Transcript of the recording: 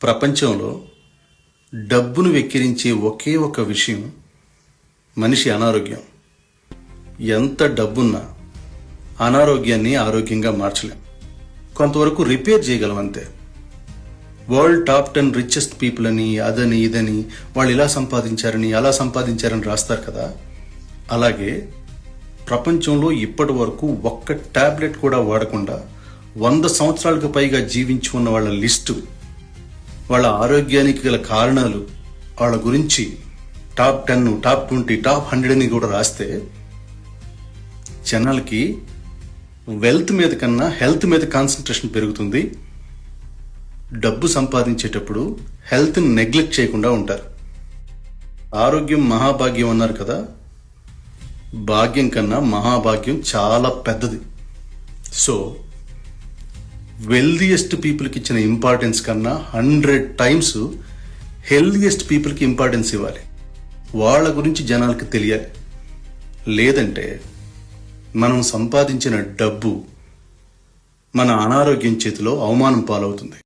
ప్రపంచంలో డబ్బును వెక్కిరించే ఒకే ఒక విషయం మనిషి అనారోగ్యం. ఎంత డబ్బున్నా అనారోగ్యాన్ని ఆరోగ్యంగా మార్చలేం. కొంతవరకు రిపేర్ చేయగలం అంతే. వరల్డ్ టాప్ 10 రిచెస్ట్ పీపుల్ అని అదని ఇదని వాళ్ళు ఇలా సంపాదించారని అలా సంపాదించారని రాస్తారు కదా. అలాగే ప్రపంచంలో ఇప్పటి వరకు ఒక్క టాబ్లెట్ కూడా వాడకుండా 100 సంవత్సరాలకు పైగా జీవించి ఉన్న వాళ్ళ లిస్టు, వాళ్ళ ఆరోగ్యానికి గల కారణాలు, వాళ్ళ గురించి టాప్ 10, టాప్ 20, టాప్ 100 అని కూడా రాస్తే జనాలకి వెల్త్ మీద కన్నా హెల్త్ మీద కాన్సన్ట్రేషన్ పెరుగుతుంది. డబ్బు సంపాదించేటప్పుడు హెల్త్ని నెగ్లెక్ట్ చేయకుండా ఉంటారు. ఆరోగ్యం మహాభాగ్యం అన్నారు కదా, భాగ్యం కన్నా మహాభాగ్యం చాలా పెద్దది. సో వెల్దియెస్ట్ పీపుల్కి ఇచ్చిన ఇంపార్టెన్స్ కన్నా 100 టైమ్స్ హెల్దియెస్ట్ పీపుల్కి ఇంపార్టెన్స్ ఇవ్వాలి. వాళ్ళ గురించి జనాలకు తెలియాలి. లేదంటే మనం సంపాదించిన డబ్బు మన అనారోగ్యం చేతిలో అవమానం పాలవుతుంది.